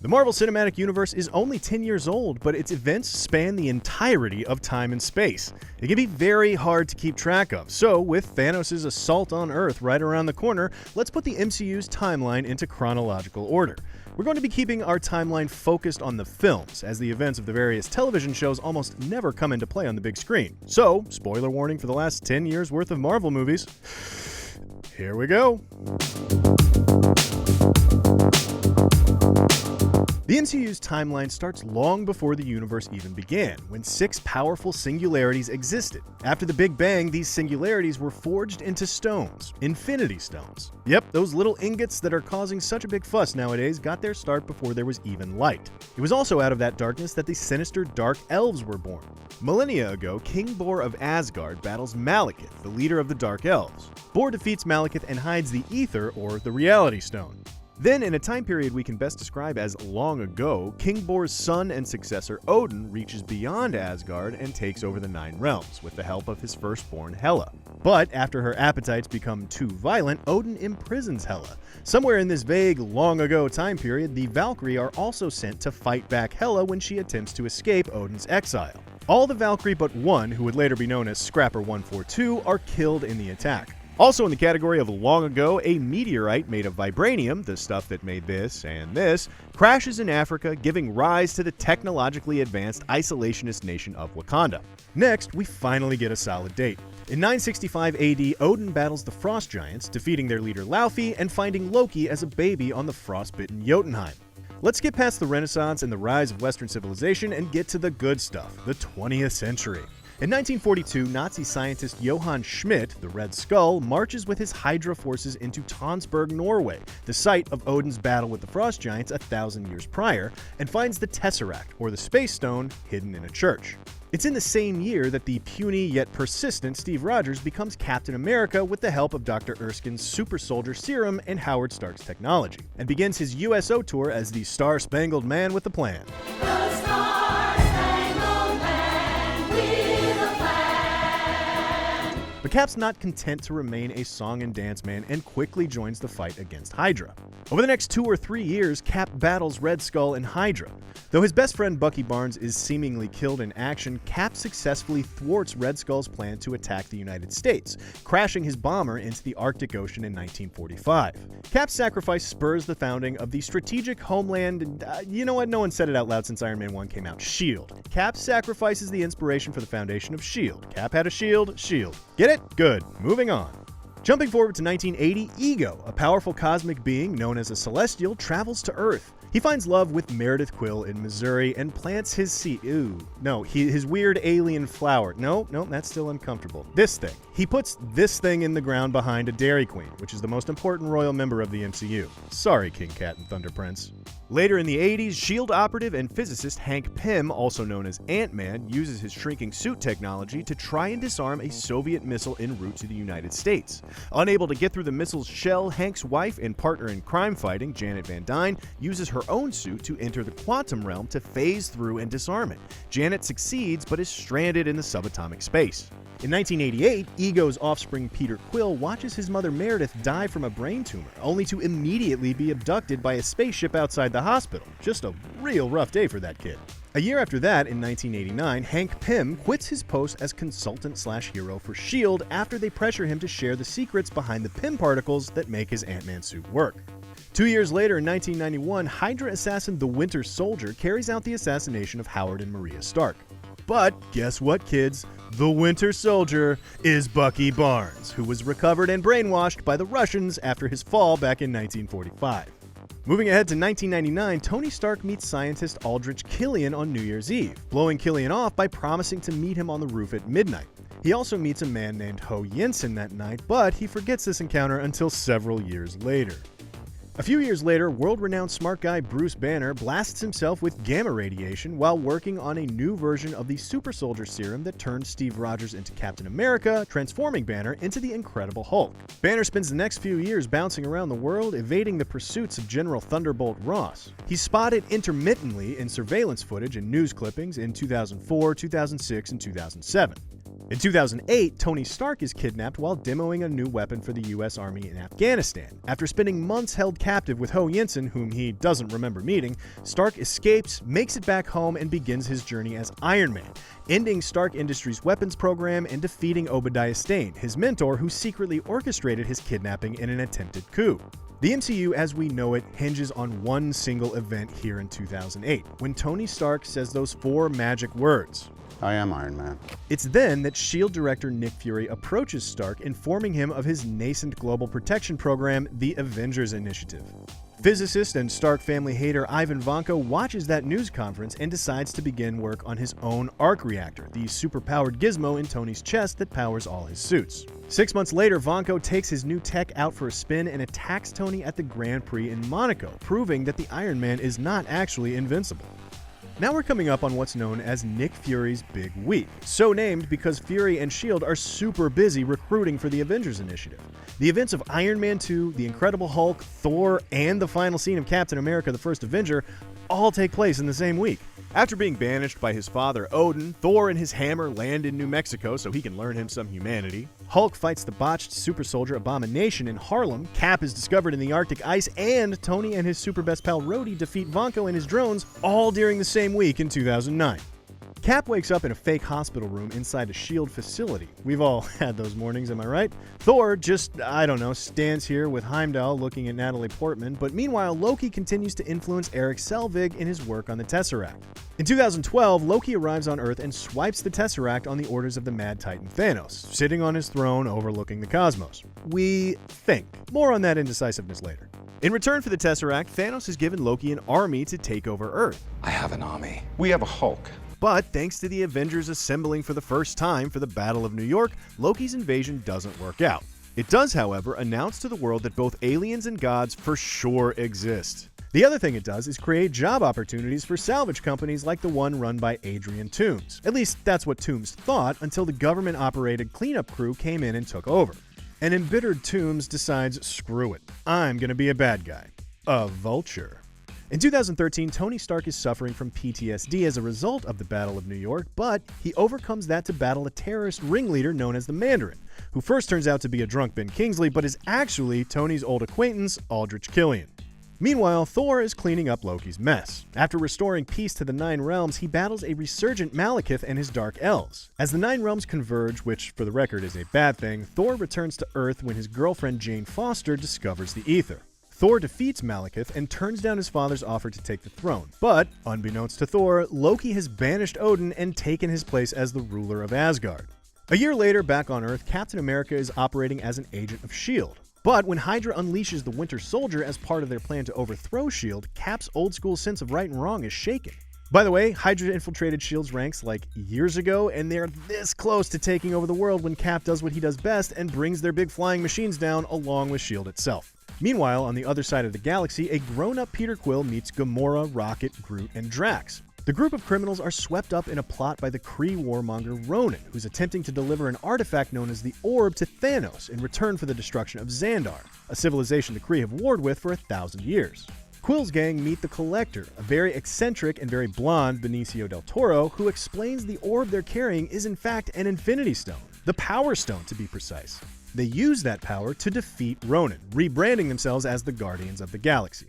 The Marvel Cinematic Universe is only 10 years old, but its events span the entirety of time and space. It can be very hard to keep track of, so with Thanos' assault on Earth right around the corner, let's put the MCU's timeline into chronological order. We're going to be keeping our timeline focused on the films, as the events of the various television shows almost never come into play on the big screen. So, spoiler warning for the last 10 years worth of Marvel movies. Here we go. The MCU's timeline starts long before the universe even began, when 6 powerful singularities existed. After the Big Bang, these singularities were forged into stones, Infinity Stones. Yep, those little ingots that are causing such a big fuss nowadays got their start before there was even light. It was also out of that darkness that the sinister Dark Elves were born. Millennia ago, King Bor of Asgard battles Malekith, the leader of the Dark Elves. Bor defeats Malekith and hides the Ether, or the Reality Stone. Then, in a time period we can best describe as long ago, King Bor's son and successor Odin reaches beyond Asgard and takes over the 9 realms, with the help of his firstborn Hela. But after her appetites become too violent, Odin imprisons Hela. Somewhere in this vague, long ago time period, the Valkyrie are also sent to fight back Hela when she attempts to escape Odin's exile. All the Valkyrie but one, who would later be known as Scrapper 142, are killed in the attack. Also in the category of long ago, a meteorite made of vibranium, the stuff that made this and this, crashes in Africa, giving rise to the technologically advanced isolationist nation of Wakanda. Next, we finally get a solid date. In 965 AD, Odin battles the Frost Giants, defeating their leader Laufey and finding Loki as a baby on the frostbitten Jotunheim. Let's get past the Renaissance and the rise of Western civilization and get to the good stuff, the 20th century. In 1942, Nazi scientist Johann Schmidt, the Red Skull, marches with his Hydra forces into Tonsberg, Norway, the site of Odin's battle with the Frost Giants 1,000 years prior, and finds the Tesseract, or the Space Stone, hidden in a church. It's in the same year that the puny yet persistent Steve Rogers becomes Captain America with the help of Dr. Erskine's super soldier serum and Howard Stark's technology, and begins his USO tour as the Star-Spangled Man with a Plan. But Cap's not content to remain a song and dance man and quickly joins the fight against Hydra. Over the next 2 or 3 years, Cap battles Red Skull and Hydra. Though his best friend Bucky Barnes is seemingly killed in action, Cap successfully thwarts Red Skull's plan to attack the United States, crashing his bomber into the Arctic Ocean in 1945. Cap's sacrifice spurs the founding of the strategic homeland, you know what, no one said it out loud since Iron Man 1 came out, S.H.I.E.L.D. Cap sacrifices the inspiration for the foundation of S.H.I.E.L.D. Cap had a shield, S.H.I.E.L.D. Get it? Good. Moving on. Jumping forward to 1980, Ego, a powerful cosmic being known as a Celestial, travels to Earth. He finds love with Meredith Quill in Missouri and plants his seed. His weird alien flower. No, that's still uncomfortable. This thing. He puts this thing in the ground behind a Dairy Queen, which is the most important royal member of the MCU. Sorry, King Cat and Thunder Prince. Later in the 80s, S.H.I.E.L.D. operative and physicist Hank Pym, also known as Ant-Man, uses his shrinking suit technology to try and disarm a Soviet missile en route to the United States. Unable to get through the missile's shell, Hank's wife and partner in crime fighting, Janet Van Dyne, uses her own suit to enter the quantum realm to phase through and disarm it. Janet succeeds but is stranded in the subatomic space. In 1988, Ego's offspring Peter Quill watches his mother Meredith die from a brain tumor, only to immediately be abducted by a spaceship outside the hospital. Just a real rough day for that kid. A year after that, in 1989, Hank Pym quits his post as consultant/hero for S.H.I.E.L.D. after they pressure him to share the secrets behind the Pym particles that make his Ant-Man suit work. 2 years later, in 1991, Hydra assassin the Winter Soldier carries out the assassination of Howard and Maria Stark. But guess what, kids? The Winter Soldier is Bucky Barnes, who was recovered and brainwashed by the Russians after his fall back in 1945. Moving ahead to 1999, Tony Stark meets scientist Aldrich Killian on New Year's Eve, blowing Killian off by promising to meet him on the roof at midnight. He also meets a man named Ho Jensen that night, but he forgets this encounter until several years later. A few years later, world-renowned smart guy Bruce Banner blasts himself with gamma radiation while working on a new version of the super soldier serum that turned Steve Rogers into Captain America, transforming Banner into the Incredible Hulk. Banner spends the next few years bouncing around the world, evading the pursuits of General Thunderbolt Ross. He's spotted intermittently in surveillance footage and news clippings in 2004, 2006, and 2007. In 2008, Tony Stark is kidnapped while demoing a new weapon for the US Army in Afghanistan. After spending months held captive with Ho Yinsen, whom he doesn't remember meeting, Stark escapes, makes it back home, and begins his journey as Iron Man, ending Stark Industries' weapons program and defeating Obadiah Stane, his mentor who secretly orchestrated his kidnapping in an attempted coup. The MCU as we know it hinges on one single event here in 2008, when Tony Stark says those 4 magic words. I am Iron Man. It's then that S.H.I.E.L.D. director Nick Fury approaches Stark, informing him of his nascent global protection program, the Avengers Initiative. Physicist and Stark family hater Ivan Vanko watches that news conference and decides to begin work on his own arc reactor, the superpowered gizmo in Tony's chest that powers all his suits. 6 months later, Vanko takes his new tech out for a spin and attacks Tony at the Grand Prix in Monaco, proving that the Iron Man is not actually invincible. Now we're coming up on what's known as Nick Fury's Big Week, so named because Fury and S.H.I.E.L.D. are super busy recruiting for the Avengers Initiative. The events of Iron Man 2, The Incredible Hulk, Thor, and the final scene of Captain America: The First Avenger all take place in the same week. After being banished by his father Odin, Thor and his hammer land in New Mexico so he can learn him some humanity. Hulk fights the botched super soldier Abomination in Harlem, Cap is discovered in the Arctic ice, and Tony and his super best pal Rhodey defeat Vanko and his drones all during the same week in 2009. Cap wakes up in a fake hospital room inside a S.H.I.E.L.D. facility. We've all had those mornings, am I right? Thor just, stands here with Heimdall looking at Natalie Portman, but meanwhile Loki continues to influence Erik Selvig in his work on the Tesseract. In 2012, Loki arrives on Earth and swipes the Tesseract on the orders of the Mad Titan Thanos, sitting on his throne overlooking the cosmos. We think. More on that indecisiveness later. In return for the Tesseract, Thanos has given Loki an army to take over Earth. I have an army. We have a Hulk. But thanks to the Avengers assembling for the first time for the Battle of New York, Loki's invasion doesn't work out. It does, however, announce to the world that both aliens and gods for sure exist. The other thing it does is create job opportunities for salvage companies like the one run by Adrian Toomes. At least that's what Toomes thought until the government-operated cleanup crew came in and took over. An embittered Toomes decides, screw it, I'm gonna be a bad guy. A vulture. In 2013, Tony Stark is suffering from PTSD as a result of the Battle of New York, but he overcomes that to battle a terrorist ringleader known as the Mandarin, who first turns out to be a drunk Ben Kingsley, but is actually Tony's old acquaintance, Aldrich Killian. Meanwhile, Thor is cleaning up Loki's mess. After restoring peace to the Nine Realms, he battles a resurgent Malekith and his Dark Elves. As the Nine Realms converge, which for the record is a bad thing, Thor returns to Earth when his girlfriend Jane Foster discovers the Ether. Thor defeats Malekith and turns down his father's offer to take the throne, but, unbeknownst to Thor, Loki has banished Odin and taken his place as the ruler of Asgard. A year later, back on Earth, Captain America is operating as an agent of S.H.I.E.L.D. But when Hydra unleashes the Winter Soldier as part of their plan to overthrow S.H.I.E.L.D., Cap's old-school sense of right and wrong is shaken. By the way, Hydra infiltrated S.H.I.E.L.D.'s ranks like years ago, and they're this close to taking over the world when Cap does what he does best and brings their big flying machines down along with S.H.I.E.L.D. itself. Meanwhile, on the other side of the galaxy, a grown-up Peter Quill meets Gamora, Rocket, Groot, and Drax. The group of criminals are swept up in a plot by the Kree warmonger Ronan, who's attempting to deliver an artifact known as the Orb to Thanos in return for the destruction of Xandar, a civilization the Kree have warred with for 1,000 years. Quill's gang meet the Collector, a very eccentric and very blonde Benicio del Toro, who explains the orb they're carrying is in fact an Infinity Stone, the Power Stone to be precise. They use that power to defeat Ronan, rebranding themselves as the Guardians of the Galaxy.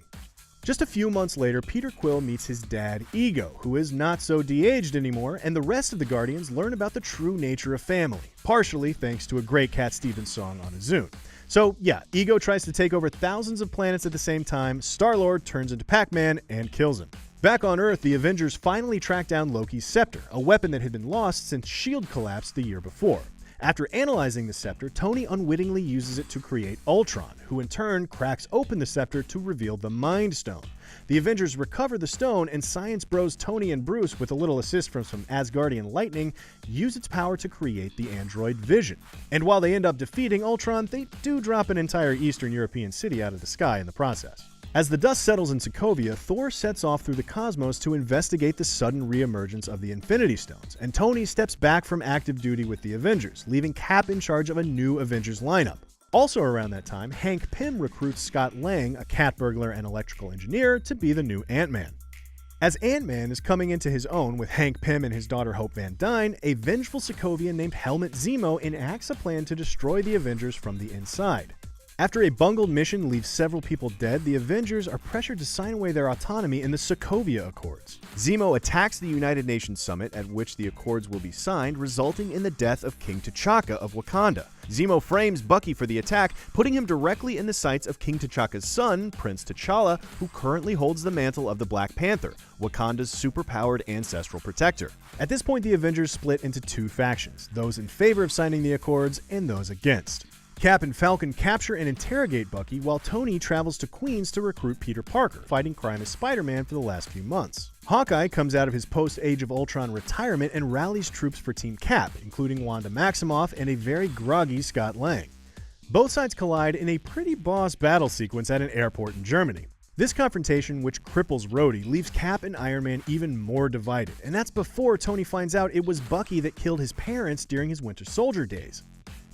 Just a few months later, Peter Quill meets his dad, Ego, who is not so de-aged anymore, and the rest of the Guardians learn about the true nature of family, partially thanks to a great Cat Stevens song on a Zune. So yeah, Ego tries to take over thousands of planets at the same time, Star-Lord turns into Pac-Man and kills him. Back on Earth, the Avengers finally track down Loki's scepter, a weapon that had been lost since S.H.I.E.L.D. collapsed the year before. After analyzing the scepter, Tony unwittingly uses it to create Ultron, who in turn cracks open the scepter to reveal the Mind Stone. The Avengers recover the stone, and science bros Tony and Bruce, with a little assist from some Asgardian lightning, use its power to create the android Vision. And while they end up defeating Ultron, they do drop an entire Eastern European city out of the sky in the process. As the dust settles in Sokovia, Thor sets off through the cosmos to investigate the sudden reemergence of the Infinity Stones, and Tony steps back from active duty with the Avengers, leaving Cap in charge of a new Avengers lineup. Also around that time, Hank Pym recruits Scott Lang, a cat burglar and electrical engineer, to be the new Ant-Man. As Ant-Man is coming into his own with Hank Pym and his daughter Hope Van Dyne, a vengeful Sokovian named Helmut Zemo enacts a plan to destroy the Avengers from the inside. After a bungled mission leaves several people dead, the Avengers are pressured to sign away their autonomy in the Sokovia Accords. Zemo attacks the United Nations summit at which the Accords will be signed, resulting in the death of King T'Chaka of Wakanda. Zemo frames Bucky for the attack, putting him directly in the sights of King T'Chaka's son, Prince T'Challa, who currently holds the mantle of the Black Panther, Wakanda's superpowered ancestral protector. At this point, the Avengers split into two factions, those in favor of signing the Accords and those against. Cap and Falcon capture and interrogate Bucky, while Tony travels to Queens to recruit Peter Parker, fighting crime as Spider-Man for the last few months. Hawkeye comes out of his post-Age of Ultron retirement and rallies troops for Team Cap, including Wanda Maximoff and a very groggy Scott Lang. Both sides collide in a pretty boss battle sequence at an airport in Germany. This confrontation, which cripples Rhodey, leaves Cap and Iron Man even more divided, and that's before Tony finds out it was Bucky that killed his parents during his Winter Soldier days.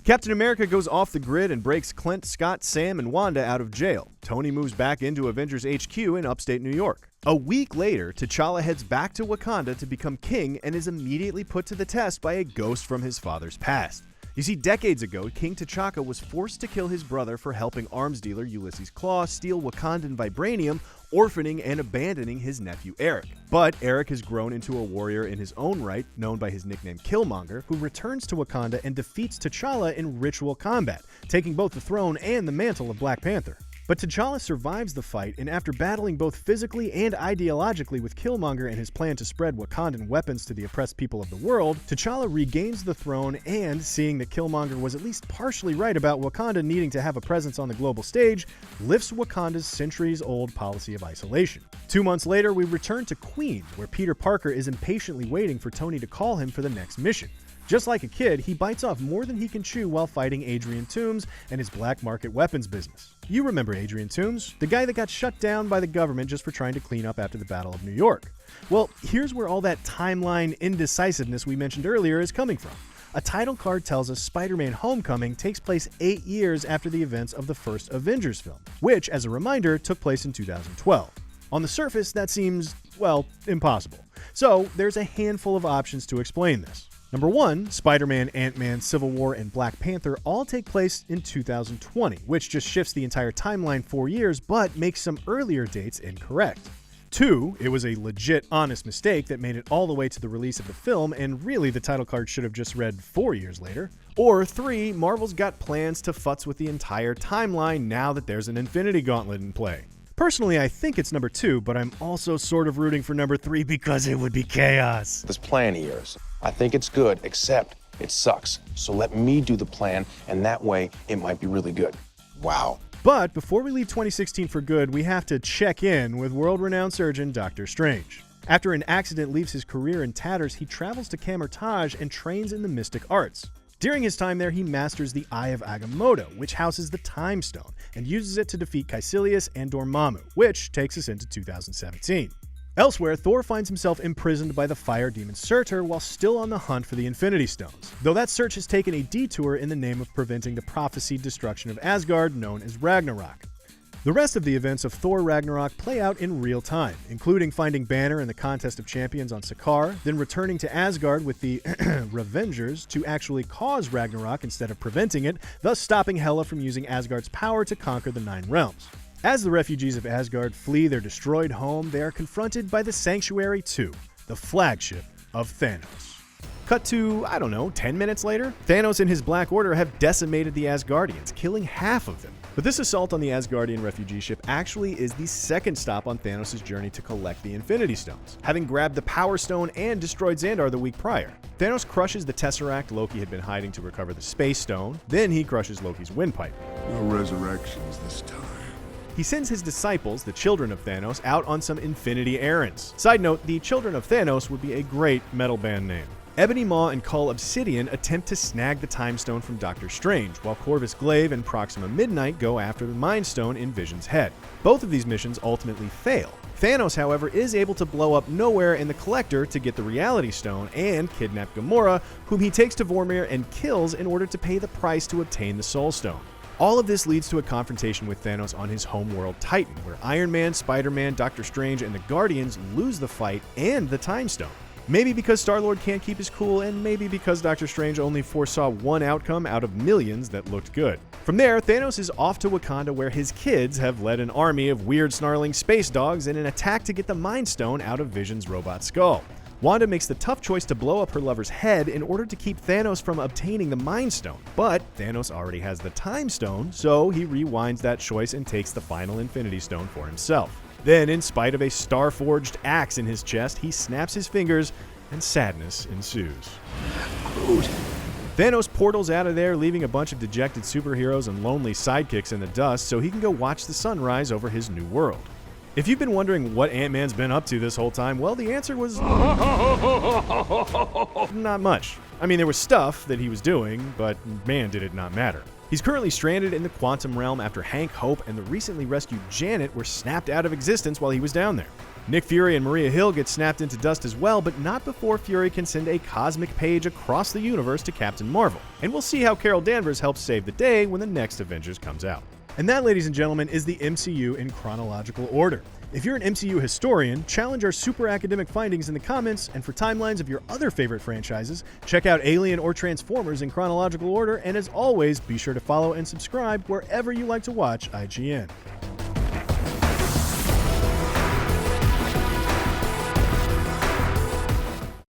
Captain America goes off the grid and breaks Clint, Scott, Sam, and Wanda out of jail. Tony moves back into Avengers HQ in upstate New York. A week later, T'Challa heads back to Wakanda to become king and is immediately put to the test by a ghost from his father's past. You see, decades ago, King T'Chaka was forced to kill his brother for helping arms dealer Ulysses Klaue steal Wakandan vibranium, orphaning and abandoning his nephew Eric. But Eric has grown into a warrior in his own right, known by his nickname Killmonger, who returns to Wakanda and defeats T'Challa in ritual combat, taking both the throne and the mantle of Black Panther. But T'Challa survives the fight, and after battling both physically and ideologically with Killmonger and his plan to spread Wakandan weapons to the oppressed people of the world, T'Challa regains the throne and, seeing that Killmonger was at least partially right about Wakanda needing to have a presence on the global stage, lifts Wakanda's centuries-old policy of isolation. 2 months later, we return to Queens, where Peter Parker is impatiently waiting for Tony to call him for the next mission. Just like a kid, he bites off more than he can chew while fighting Adrian Toomes and his black market weapons business. You remember Adrian Toomes, the guy that got shut down by the government just for trying to clean up after the Battle of New York. Well, here's where all that timeline indecisiveness we mentioned earlier is coming from. A title card tells us Spider-Man Homecoming takes place 8 years after the events of the first Avengers film, which, as a reminder, took place in 2012. On the surface, that seems, well, impossible. So there's a handful of options to explain this. Number 1, Spider-Man, Ant-Man, Civil War, and Black Panther all take place in 2020, which just shifts the entire timeline 4 years, but makes some earlier dates incorrect. 2, it was a legit, honest mistake that made it all the way to the release of the film, and really the title card should have just read 4 years later. Or 3, Marvel's got plans to futz with the entire timeline now that there's an Infinity Gauntlet in play. Personally, I think it's number 2, but I'm also sort of rooting for number 3 because it would be chaos. This plan of yours, I think it's good, except it sucks. So let me do the plan, and that way it might be really good. Wow. But before we leave 2016 for good, we have to check in with world-renowned surgeon Dr. Strange. After an accident leaves his career in tatters, he travels to Kamar-Taj and trains in the mystic arts. During his time there, he masters the Eye of Agamotto, which houses the Time Stone, and uses it to defeat Caecilius and Dormammu, which takes us into 2017. Elsewhere, Thor finds himself imprisoned by the fire demon Surtur while still on the hunt for the Infinity Stones, though that search has taken a detour in the name of preventing the prophesied destruction of Asgard known as Ragnarok. The rest of the events of Thor Ragnarok play out in real time, including finding Banner in the Contest of Champions on Sakaar, then returning to Asgard with the Avengers to actually cause Ragnarok instead of preventing it, thus stopping Hela from using Asgard's power to conquer the 9 realms. As the refugees of Asgard flee their destroyed home, they are confronted by the Sanctuary 2, the flagship of Thanos. Cut to, 10 minutes later, Thanos and his Black Order have decimated the Asgardians, killing half of them. But this assault on the Asgardian refugee ship actually is the second stop on Thanos' journey to collect the Infinity Stones, having grabbed the Power Stone and destroyed Xandar the week prior. Thanos crushes the Tesseract Loki had been hiding to recover the Space Stone, then he crushes Loki's windpipe. No resurrections this time. He sends his disciples, the children of Thanos, out on some Infinity errands. Side note, the Children of Thanos would be a great metal band name. Ebony Maw and Cull Obsidian attempt to snag the Time Stone from Doctor Strange, while Corvus Glaive and Proxima Midnight go after the Mind Stone in Vision's head. Both of these missions ultimately fail. Thanos, however, is able to blow up Nowhere and the Collector to get the Reality Stone and kidnap Gamora, whom he takes to Vormir and kills in order to pay the price to obtain the Soul Stone. All of this leads to a confrontation with Thanos on his homeworld Titan, where Iron Man, Spider-Man, Doctor Strange, and the Guardians lose the fight and the Time Stone. Maybe because Star-Lord can't keep his cool, and maybe because Doctor Strange only foresaw one outcome out of millions that looked good. From there, Thanos is off to Wakanda, where his kids have led an army of weird snarling space dogs in an attack to get the Mind Stone out of Vision's robot skull. Wanda makes the tough choice to blow up her lover's head in order to keep Thanos from obtaining the Mind Stone, but Thanos already has the Time Stone, so he rewinds that choice and takes the final Infinity Stone for himself. Then, in spite of a star-forged axe in his chest, he snaps his fingers, and sadness ensues. Thanos portals out of there, leaving a bunch of dejected superheroes and lonely sidekicks in the dust so he can go watch the sunrise over his new world. If you've been wondering what Ant-Man's been up to this whole time, well, the answer was not much. I mean, there was stuff that he was doing, but man, did it not matter. He's currently stranded in the quantum realm after Hank, Hope, and the recently rescued Janet were snapped out of existence while he was down there. Nick Fury and Maria Hill get snapped into dust as well, but not before Fury can send a cosmic page across the universe to Captain Marvel. And we'll see how Carol Danvers helps save the day when the next Avengers comes out. And that, ladies and gentlemen, is the MCU in chronological order. If you're an MCU historian, challenge our super academic findings in the comments, and for timelines of your other favorite franchises, check out Alien or Transformers in chronological order, and as always, be sure to follow and subscribe wherever you like to watch IGN.